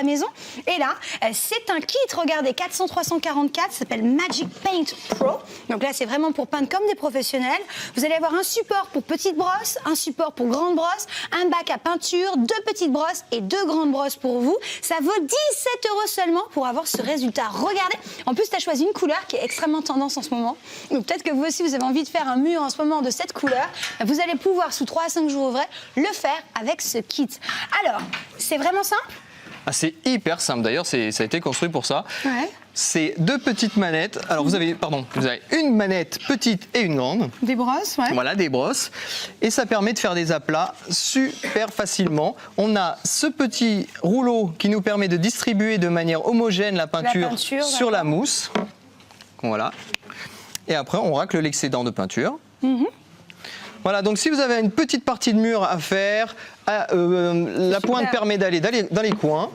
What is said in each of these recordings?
la maison. Et là, c'est un kit, regardez, 400-344, ça s'appelle Magic Paint Pro. Donc là, c'est vraiment pour peindre comme des professionnels. Vous allez avoir un support pour petites brosses, un support pour grandes brosses, un bac à peinture, 2 petites brosses et 2 grandes brosses pour vous. Ça vaut 17 € seulement pour avoir ce résultat. Regardez, en plus, tu as choisi une couleur qui est extrêmement tendance en ce moment. Donc peut-être que vous aussi, vous avez envie de faire un mur en ce moment de cette couleur. Vous allez pouvoir, sous 3 à 5 jours ouvrés, le faire avec ce kit. Alors, c'est vraiment simple? Ah, c'est hyper simple. D'ailleurs, ça a été construit pour ça. Ouais. C'est 2 petites manettes. Alors, vous avez une manette petite et une grande. Des brosses, ouais. Voilà, des brosses. Et ça permet de faire des aplats super facilement. On a ce petit rouleau qui nous permet de distribuer de manière homogène la peinture sur la mousse. Voilà. Et après, on racle l'excédent de peinture. Voilà, donc si vous avez une petite partie de mur à faire, la pointe permet d'aller dans les coins.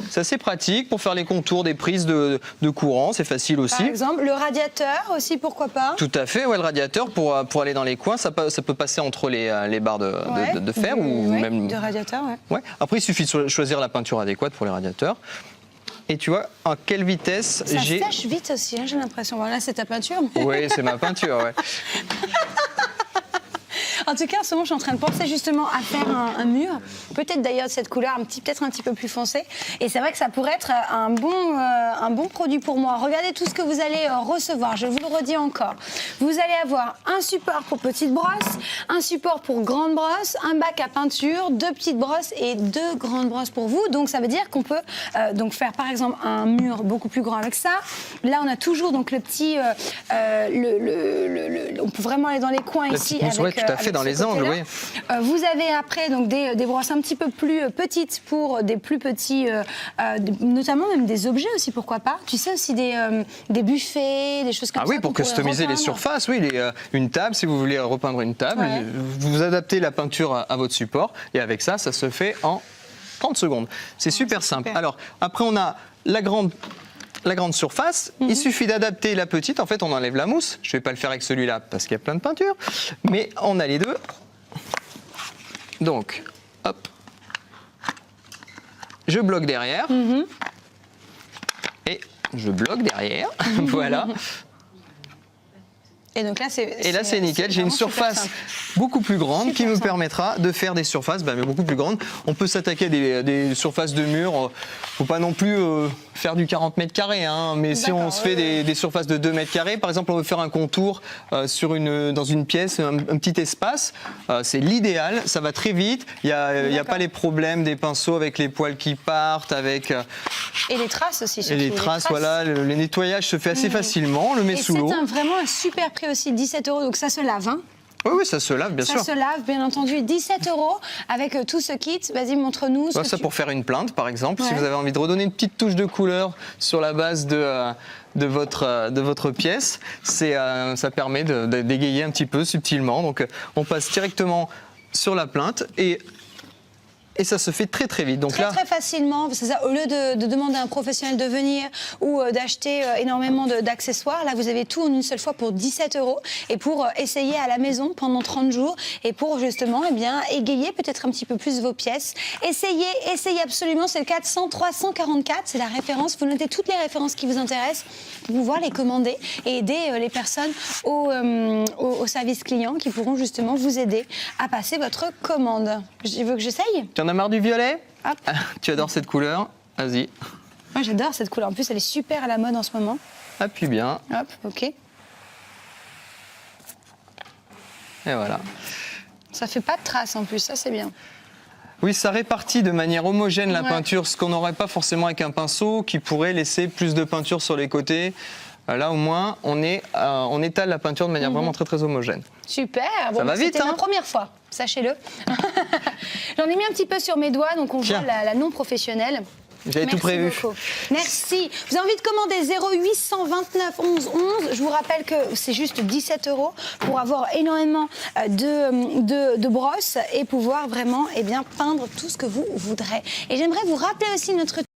C'est assez pratique pour faire les contours des prises de courant, c'est facile aussi. Par exemple, le radiateur aussi, pourquoi pas? Tout à fait, ouais, le radiateur pour aller dans les coins, ça peut passer entre les barres de fer ou même... de radiateur, ouais. Ouais. Après, il suffit de choisir la peinture adéquate pour les radiateurs. Et tu vois, à quelle vitesse j'ai... Ça sèche vite aussi, hein, j'ai l'impression. Voilà, c'est ta peinture. Oui, c'est ma peinture, ouais. En tout cas, en ce moment, je suis en train de penser justement à faire un mur. Peut-être d'ailleurs de cette couleur, peut-être un petit peu plus foncé. Et c'est vrai que ça pourrait être un bon produit pour moi. Regardez tout ce que vous allez recevoir. Je vous le redis encore. Vous allez avoir un support pour petites brosses, un support pour grandes brosses, un bac à peinture, 2 petites brosses et 2 grandes brosses pour vous. Donc ça veut dire qu'on peut donc faire par exemple un mur beaucoup plus grand avec ça. Là, on a toujours donc le petit, on peut vraiment aller dans les coins ici avec. Ouais, tout à fait, dans les angles, oui. Vous avez après donc des brosses un petit peu plus petites pour des plus petits, notamment même des objets aussi, pourquoi pas. Tu sais aussi des buffets, des choses comme ça. Ah oui, pour customiser les surfaces, oui, une table, si vous voulez repeindre une table, vous adaptez la peinture à votre support et avec ça, ça se fait en 30 secondes. C'est super simple. Alors, après, on a la grande surface, il suffit d'adapter la petite. En fait, on enlève la mousse. Je ne vais pas le faire avec celui-là parce qu'il y a plein de peinture. Mais on a les deux. Donc, hop. Je bloque derrière. Et je bloque derrière. Voilà. Et donc là, c'est nickel. J'ai une surface beaucoup plus grande qui me permettra de faire des surfaces mais beaucoup plus grandes. On peut s'attaquer à des surfaces de mur. Il ne faut pas non plus faire du 40 mètres carrés. Hein, mais si on se fait des surfaces de 2 mètres carrés, par exemple, on veut faire un contour dans une pièce, un petit espace, c'est l'idéal. Ça va très vite. Il n'y a pas les problèmes des pinceaux avec les poils qui partent. Et les traces aussi. Et les traces, voilà. Le nettoyage se fait assez facilement. On le met sous l'eau. C'est vraiment un super prix aussi, 17 €, donc ça se lave, hein. Oui, ça se lave, bien sûr. Ça se lave, bien entendu. 17 € avec tout ce kit. Vas-y, montre-nous. Ça pour faire une plinte, par exemple. Si vous avez envie de redonner une petite touche de couleur sur la base de votre pièce, ça permet d'égayer un petit peu subtilement. Donc, on passe directement sur la plainte et ça se fait très très vite. Donc très facilement, c'est ça, au lieu de demander à un professionnel de venir ou d'acheter énormément d'accessoires, là vous avez tout en une seule fois pour 17 € et pour essayer à la maison pendant 30 jours et pour justement égayer peut-être un petit peu plus vos pièces. Essayez absolument, c'est le 400-344, c'est la référence. Vous notez toutes les références qui vous intéressent pour pouvoir les commander et aider les personnes au service client qui pourront justement vous aider à passer votre commande. Je veux que j'essaye. Tu en as marre du violet? Hop. Tu adores cette couleur? Vas-y. Moi, j'adore cette couleur. En plus, elle est super à la mode en ce moment. Appuie bien. Hop, ok. Et voilà. Ça fait pas de traces en plus, ça c'est bien. Oui, ça répartit de manière homogène la peinture, ce qu'on n'aurait pas forcément avec un pinceau qui pourrait laisser plus de peinture sur les côtés. Là, au moins, on étale la peinture de manière vraiment très très homogène. Super. Ça va vite, c'était ma première fois, sachez-le. J'en ai mis un petit peu sur mes doigts, donc on voit la non professionnelle. J'avais tout prévu. Beaucoup. Merci. Vous avez envie de commander 0829 11 11. Je vous rappelle que c'est juste 17 € pour avoir énormément de brosses et pouvoir vraiment peindre tout ce que vous voudrez. Et j'aimerais vous rappeler aussi notre